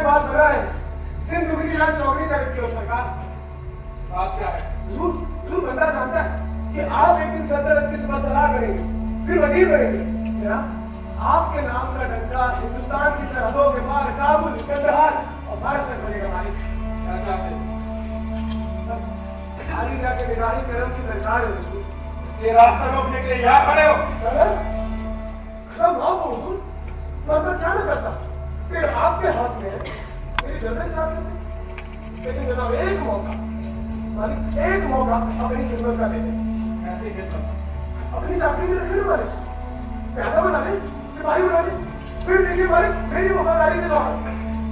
बात बना है, दिन दुगनी रात चौगनी तरक्की हो सरकार। बात क्या है? हुजूर बंदा जानता है कि आप एक दिन सल्तनत की सुबह सलाह करेंगे, फिर वजीर बनेंगे। जनाब आपके नाम का डंका हिंदुस्तान की सरहदों के पार काबुल, कंदहार और फारस तक बनेगा मालिक। क्या चाहते हो? बस खाली जाके निगाही करम की दरकार है हुजूर। ये रास्ता रोकने के लिए यहाँ खड़े हो? खत्म माफ हो हुजूर, मैं क्या न करता, फिर आपके हाथ में मेरी जन्नत चाहते थे। लेकिन जनाब एक मौका मालिक, एक मौका अपनी खिदमत का दे दें। ऐसे खिदमत अपनी चाकरी में रखने मालिक, प्यादा बना ले, सिपाही बना ले, फिर देखिए मालिक मेरी वफादारी के जौहर।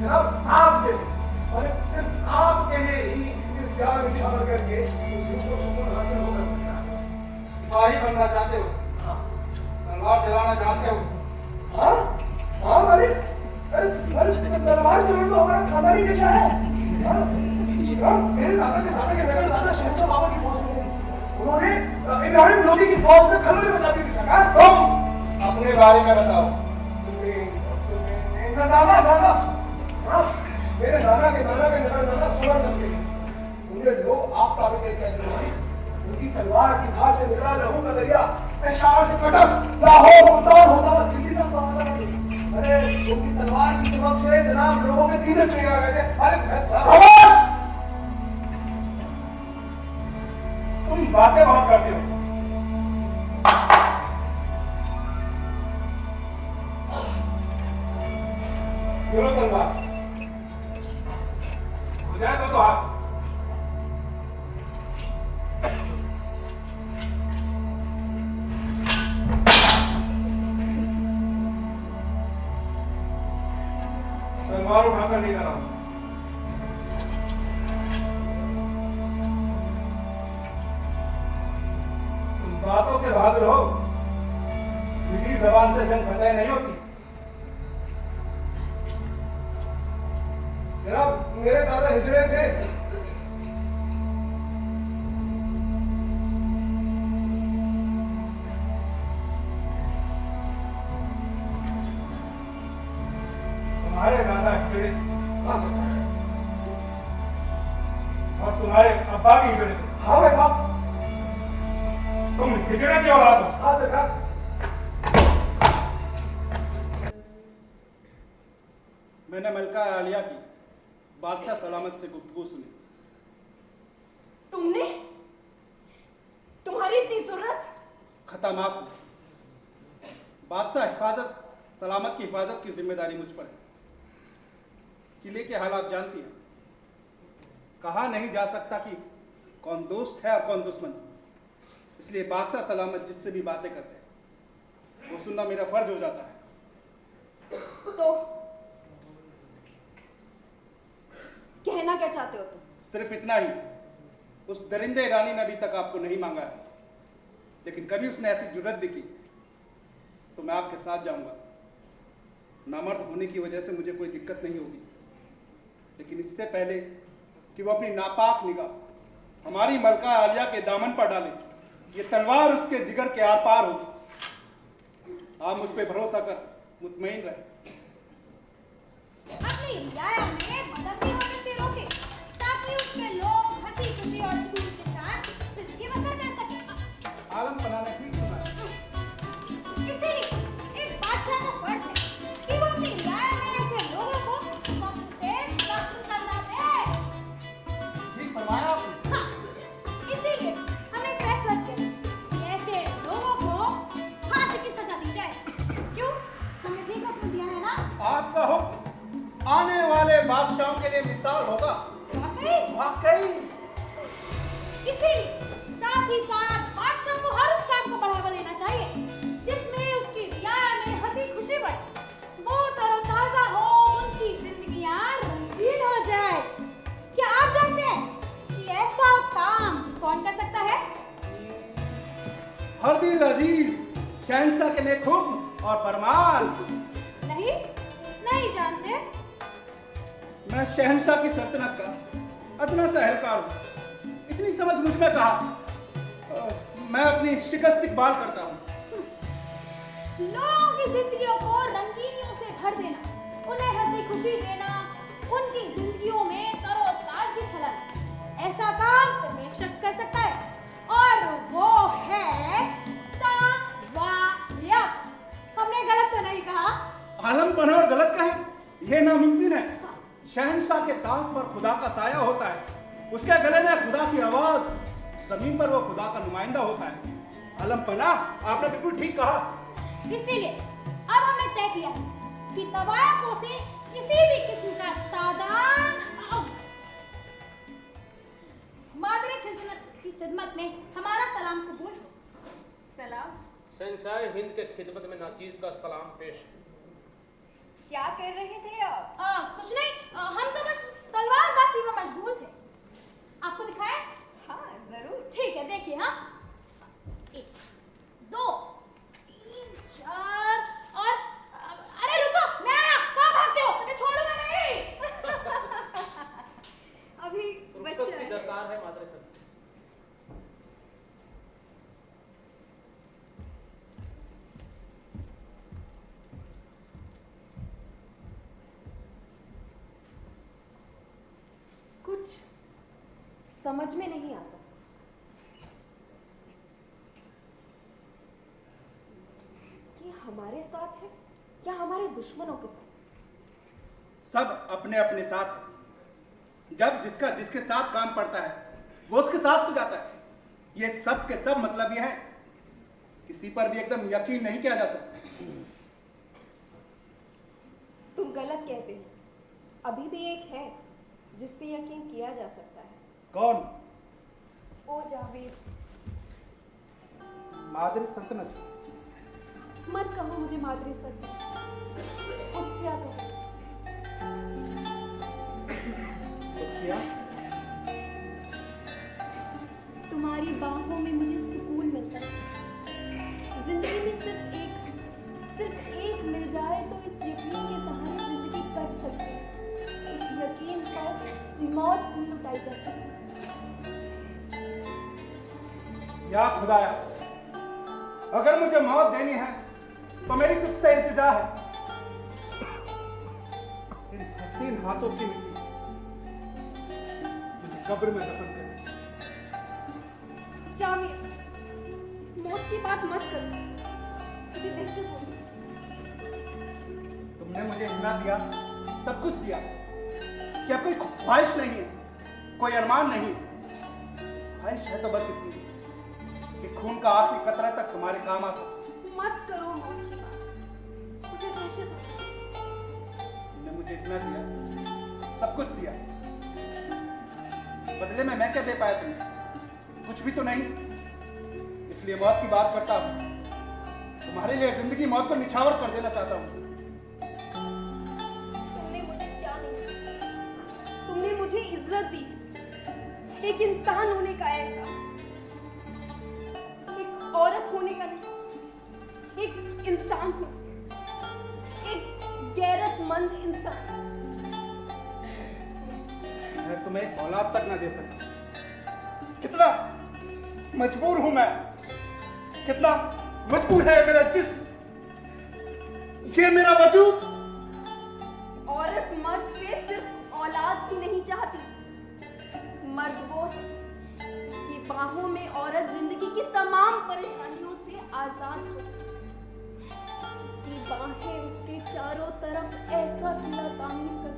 जनाब आपके लिए मालिक, सिर्फ आपके लिए ही इस जान निछावर करके उस रूह को सुकून हासिल हो कर सकता है। सिपाही बनना चाहते हो? हाँ तलवार चलाना जानते हो? हाँ हाँ मालिक, अरे तलवार चलाना तो हमारा खानदानी पेशा है। हाँ, मेरे दादा के नगर दादा शहंशाह बाबा की फौज में उन्होंने इब्राहिम लोधी की फौज में खलबली मचा दी थी सरकार। तुम अपने बारे में बताओ। नाना हाँ, मेरे नाना के नगर दादा सुना करते थे। उन्हें लोग आफ्ताब कहते थे। उनकी तलवार की धार से निकला लहू का दरिया पेशावर से कटक लाहौर मुल्तान होता हुआ दिल्ली तक पहुंचा। अरे उनकी तलवार की चमक से जनाब लोगों के तीर चले आ गए थे। अरे तुम बातें बहुत करते हो। गिरो तलवार, हो जाए तो हाथ। तलवार उठाकर लेकर आओ। तुम बातों के बहादुर हो, मीठी जबान से जंग फतेह नहीं होती। जनाब मेरे दादा हिजड़े थे। तुम्हारे दादा हिजड़े थे? हाँ सर। और तुम्हारे अब्बा भी हिजड़े थे? हाँ भाई बाप। तुम हिजड़े की औलाद हो? हाँ सरकार। मैंने मलका आलिया की बादशाह सलामत से गुफ्तगू सुनी। तुमने? तुम्हारी इतनी जरूरत? खतरनाक बादशाह हिफाजत सलामत की हिफाजत की जिम्मेदारी मुझ पर है। किले के हालात जानती है, कहा नहीं जा सकता कि कौन दोस्त है और कौन दुश्मन। इसलिए बादशाह सलामत जिससे भी बातें करते हैं वो सुनना मेरा फर्ज हो जाता है। तो कहना क्या चाहते हो तुम? सिर्फ इतना ही, उस दरिंदे रानी ने अभी तक आपको नहीं मांगा है, लेकिन कभी उसने ऐसी जुर्रत भी की तो मैं आपके साथ जाऊंगा। नामर्द होने की वजह से मुझे कोई दिक्कत नहीं होगी, लेकिन इससे पहले कि वो अपनी नापाक निगाह हमारी मलका आलिया के दामन पर डाले, ये तलवार उसके जिगर के आर पार होगी। आप मुझ पे भरोसा कर मुतमईन रहे। अपनी रियाया में बदअमनी होने से रोके, ताकि उसके लोग हंसी खुशी और सुकून के साथ जिंदगी बसर कर सकें। आलम बनाने ठीक सुना है। इसीलिए एक बादशाह का फर्ज है कि वो अपनी रियाया में ऐसे लोगों को वक्त से वक्त सजा दे। ठीक फरमाया आपने। हाँ, इसीलिए हमने फैसला किया कि ऐसे लोगों को फांसी की सजा दी जाए। क्यों? हमने ठीक हुक्म दिया है ना? आपका हुक्म आने वाले बादशाहों के लिए मिसाल होगा। वाकई। इसीलिए साथ ही साथ बादशाह को हर उस काम को बढ़ावा देना चाहिए जिसमें उसकी रियाया में हंसी खुशी बढ़े, वो तरोताजा हो, उनकी जिंदगियां रंगीन हो जाए। क्या आप जानते हैं कि ऐसा काम कौन कर सकता है? हरदिल अजीज शहंशाह के नेक हुक्म और फरमान। नहीं, नहीं जानते। मैं शहंशाह की सल्तनत का अदना सा एहलकार हूँ। इतनी समझ मुझ में कहा। मैं अपनी शिकस्त इकबाल करता हूँ। लोगों की जिंदगियों को रंगीनियों से भर देना, उन्हें हंसी खुशी देना, उनकी जिंदगियों में तरोताजा फैलाना। ऐसा काम सिर्फ एक शख्स कर सकता है और वो है तवायफ। हमने गलत तो नहीं कहा? आलम बना और गलत कहे ये नामुमकिन है। शहंशाह के ताज पर खुदा का साया होता है, उसके गले में खुदा की आवाज, जमीन पर वो खुदा का नुमाइंदा होता है। आलम पना, आपने बिल्कुल ठीक कहा। इसीलिए अब हमने तय किया है कि तवायफों से किसी भी किस्म का तादान मादरी खिदमत में हमारा सलाम कबूल। सलाम। शहंशाह हिंद के खिदमत में नाचीज का सलाम पेश। क्या कर रहे थे आप? कुछ नहीं, हम तो बस तलवारबाजी में मशगूल थे। आपको दिखाएं? हाँ जरूर। ठीक है, देखिए। हाँ, 1 2 3 4 और अरे रुको, मैं आया। कहाँ भागते हो? मैं छोड़ूंगा नहीं। अभी रुखसत बच्चा की है। दरकार है मादरे सर। कुछ समझ में नहीं आता। ये हमारे साथ है या हमारे दुश्मनों के साथ? सब अपने अपने साथ है। जब जिसका जिसके साथ काम पड़ता है वो उसके साथ हो जाता है। ये सब के सब मतलब ये है, किसी पर भी एकदम यकीन नहीं किया जा सकता। तुम गलत कहते हो। अभी भी एक है जिस पे यकीन किया जा सकता है। कौन? ओ जावेद। मादरी सल्तनत। मत कहो मुझे मादरी सल्तनत, कुत्सिया कहो। कुत्सिया? तुम्हारी बाहों में मुझे सुकून मिलता है। जिंदगी में सिर्फ एक मिल जाए तो इस यकीन के सहारे जिंदगी कट सकती है। इस यकीन पर मौत भी लुटाई जा सकती है। या खुदाया, अगर मुझे मौत देनी है तो मेरी तुझसे इल्तिजा है, इन हसीन हाथों की मिट्टी मुझे कब्र में दफन कर। जावेद, मौत की बात मत करो, मुझे दहशत होगी। तुमने मुझे हिम्मत दिया, सब कुछ दिया, क्या कोई ख्वाहिश नहीं है, कोई अरमान नहीं? ख्वाहिश है तो बस इतनी कि खून का आखिरी कतरा तक तुम्हारे काम आ सके। मत करो मौत की बात, मुझे दहशत होगी। तुमने मुझे इतना दिया, सब कुछ दिया, बदले में मैं क्या दे पाया तुम्हें? कुछ भी तो नहीं। इसलिए मौत की बात करता हूं, तुम्हारे लिए जिंदगी मौत को निछावर कर देना चाहता हूं। तुमने मुझे क्या नहीं दिया? तुमने मुझे इज्जत दी, एक इंसान होने का एहसास, एक औरत होने का नहीं, एक इंसान हो, एक गैरतमंद इंसान। मैं तुम्हें एक औलाद तक ना दे सकता। कितना मजबूर हूं मैं, कितना मजबूर है मेरा जिस्म, ये मेरा वजूद। औरत मर्द से सिर्फ औलाद ही नहीं चाहती, मर्द वो है जिसकी बाहों में औरत जिंदगी की तमाम परेशानियों से आजाद हो सके, जिसकी बाहें उसके चारों तरफ ऐसा खुला तामीर कर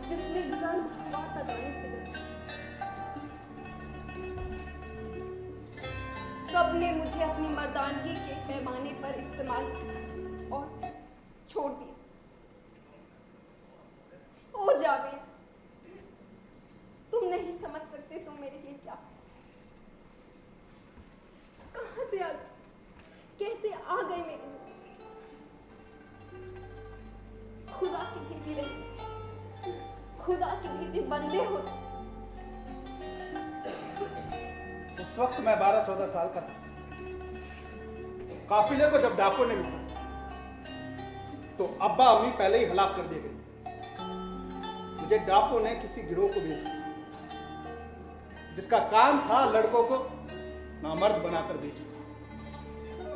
जिसमें गर्म हवा तगाने से गई। सबने मुझे अपनी मर्दानगी के पैमाने पर इस्तेमाल किया और छोड़ दिया। ओ जावेद, तुम नहीं समझ सकते तुम मेरे लिए क्या है। कहां से आ गए, कैसे आ गए मेरी जिंदगी? खुदा की भेजी रही, खुदा की भेजी बंदे हो। उस वक्त मैं 12-14 साल का था। काफिले को जब डाकुओं ने लूटा तो अब्बा अम्मी पहले ही हलाक कर दिए गए। मुझे डाकुओं ने किसी गिरोह को भेज दिया जिसका काम था लड़कों को नामर्द बनाकर बेचना।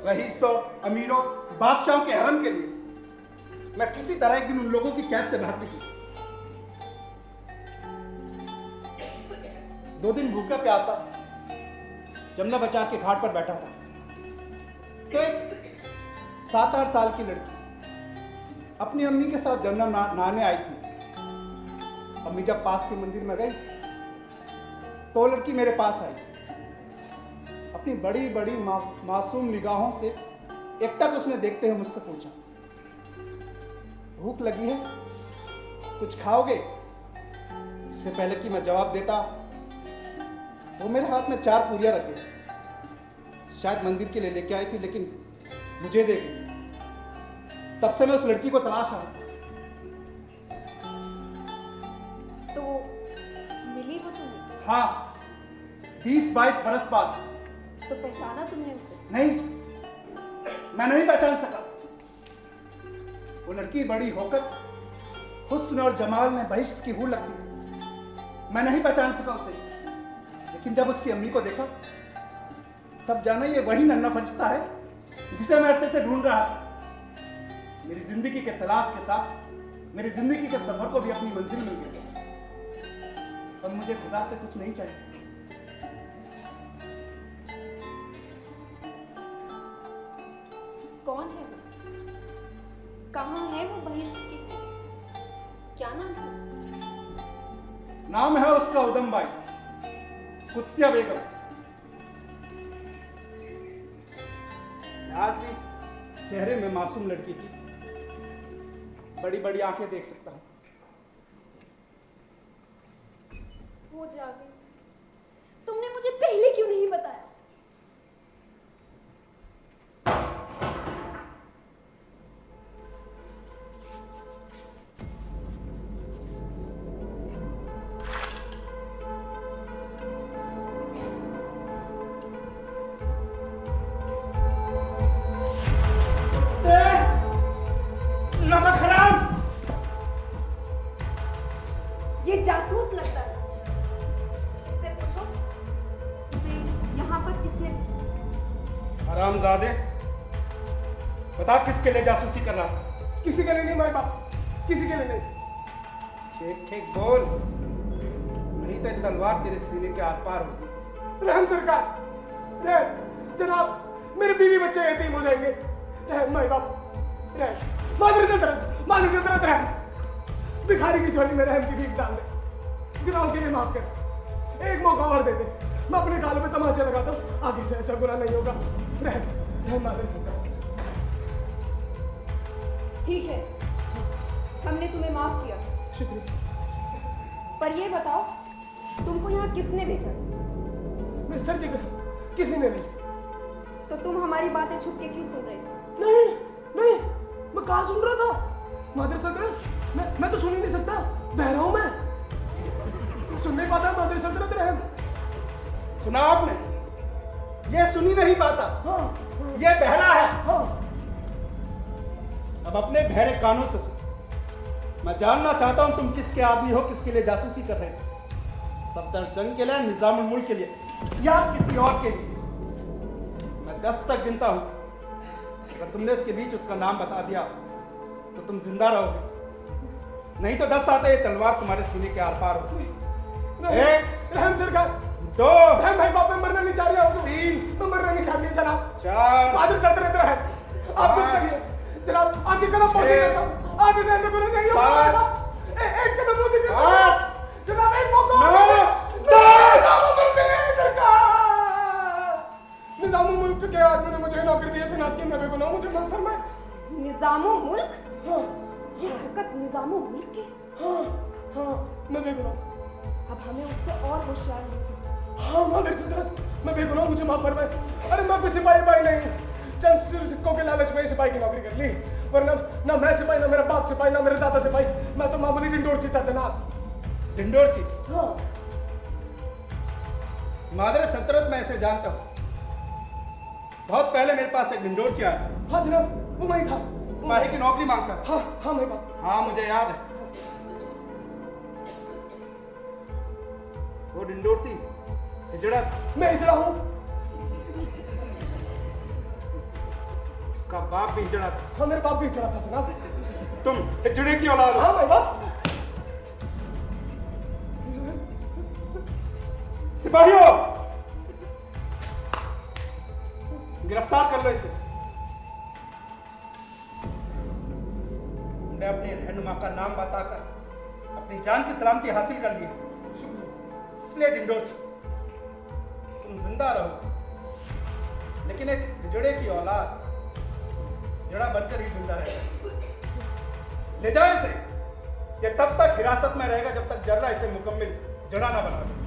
रईसों, अमीरों, बादशाहों के हरम के लिए मैं किसी तरह एक दिन उन लोगों की कैद से बाहर निकला। 2 दिन भूखा प्यासा जमुना बचा के घाट पर बैठा था तो एक 7-8 साल की लड़की अपनी अम्मी के साथ जमुना नहाने आई थी। अम्मी जब पास के मंदिर में गई तो वो लड़की मेरे पास आई। अपनी बड़ी बड़ी मासूम निगाहों से एकटक उसने देखते हुए मुझसे पूछा, भूख लगी है, कुछ खाओगे? इससे पहले कि मैं जवाब देता वो मेरे हाथ में 4 पूरियां रखे, शायद मंदिर के लिए लेके आई थी, लेकिन मुझे दे गई। तब से मैं उस लड़की को तलाश रहा। तो मिली वो तुम्हें? हाँ, 20-22 बरस बाद। तो पहचाना तुमने उसे? नहीं, मैं नहीं पहचान सका। वो लड़की बड़ी होकर हुस्न और जमाल में बहिश्त की हूर लगती थी। मैं नहीं पहचान सका उसे, लेकिन जब उसकी अम्मी को देखा तब जाना ये वही नन्हा फरिश्ता है जिसे मैं अरसे से ढूंढ रहा था। मेरी जिंदगी के तलाश के साथ मेरी जिंदगी के सफर को भी अपनी मंजिल मिल गई और मुझे खुदा से कुछ नहीं चाहिए। कौन है वो? कहाँ है वो बहिश्त की? क्या नाम है उसका? नाम है उसका उदम बाई, कुत्सिया बेगम। आज भी इस चेहरे में मासूम लड़की की बड़ी बड़ी आंखें देख सकता हूं। वो जागे, तुमने मुझे पहले क्यों नहीं बताया? नमक हराम! ये जासूस लगता है। इससे पूछो, इसे यहाँ पर किसने भेजा? हरामजादे, बता किसके लिए जासूसी कर रहा था? किसी के लिए नहीं माए बाप, किसी के लिए नहीं। ठीक ठीक बोल, नहीं तो तलवार तेरे सीने के आर पार होगी। रहम सरकार, रहम जनाब, मेरे बीवी बच्चे यतीम हो जाएंगे। रहम माए बाप, रहम मादर सल्तनत रहम। भिखारी की झोली में रहम की भीख डाल दे, गुनाहों के लिए माफ कर। एक मौका और दे दे, मैं अपने गालों पे तमाचे लगाता हूँ, आगे से ऐसा गुनाह नहीं होगा। रहम मादर सल्तनत। ठीक है, हमने तुम्हें माफ किया। शुक्रिया। पर ये बताओ, तुमको यहाँ किसने भेजा? मेरे सर की कसम, किसी ने नहीं। तो तुम हमारी बातें छुप के क्यों सुन रहे थे? नहीं, मैं कहाँ सुन रहा था? मादर सल्तनत, मैं तो सुन ही नहीं सकता, बहरा हूं मैं, सुन नहीं पाता। मादर सल्तनत रहम। सुना आपने? ये सुन ही नहीं पाता। हाँ, ये बहरा है। हाँ। अब अपने बहरे कानों से सुन। मैं जानना चाहता हूं तुम किसके आदमी हो, किसके लिए जासूसी कर रहे थे। सफदरजंग के लिए, निजामुल मुल्क के लिए, या किसी और के लिए? मैं 10 तक गिनता हूं। अगर तुमने इसके बीच उसका नाम बता दिया तो तुम जिंदा रहोगे, नहीं तो 10 आते ये तलवार तुम्हारे सीने के आर पार होगी। 1 रहम सरकार, 2 रहम भाई बाप, मैं मरना नहीं चाह रहा हूँ। 3 मैं मरना नहीं चाह रही जनाब। 4 मादर सल्तनत रहम, आप कुछ करिए जनाब, आपकी कदम पहुंचे देता हूँ, आगे से ऐसे गुनाह नहीं होगा। एक कदम पहुंचे देता हूँ जनाब, एक मौका। 9 10 निजामुल मुल्क के आदमी ने मुझे नौकरी दी थी, नात की नबी बनाओ, मुझे माफ फरमाए। निजामुल मुल्क? हाँ, ये हरकत निजामुल मुल्क की? हाँ, मैं बेगुनाह। अब हमें उससे और होशियार रहने की जरूरत है। हाँ मादर सल्तनत, मैं बेगुनाह, मुझे माफ फरमाए। अरे मैं कोई सिपाही नहीं, चंद सिक्कों के लालच में सिपाही की नौकरी कर ली, वरना ना मैं सिपाही, ना मेरा बाप सिपाही, ना मेरे दादा सिपाही, मैं तो मामूली डिंडोरची था जनाब। डिंडोरची? हाँ। मादर सल्तनत मैं इसे जानता हूँ। बहुत पहले मेरे पास एक डिंडोरची आया। हाँ जनाब, वो मैं ही था। सिपाही की नौकरी मांगता। हाँ मेरे बाप। हाँ मुझे याद है। वो डिंडोरती हिजड़ा? मैं हिजड़ा हूँ। उसका बाप भी हिजड़ा था? हाँ मेरे बाप भी हिजड़ा था जनाब। तुम हिजड़े की औलाद हो? हाँ मेरे बाप। सिपाहियों, गिरफ्तार कर लो इसे। ने अपने रहनुमा का नाम बताकर अपनी जान की सलामती हासिल कर ली, इसलिए डिंडोच तुम जिंदा रहो, लेकिन एक हिजड़े की औलाद जड़ा बनकर ही जिंदा रहेगा। ले जाओ इसे, ये तब तक हिरासत में रहेगा जब तक जर्रा इसे मुकम्मल जड़ा ना बना दे।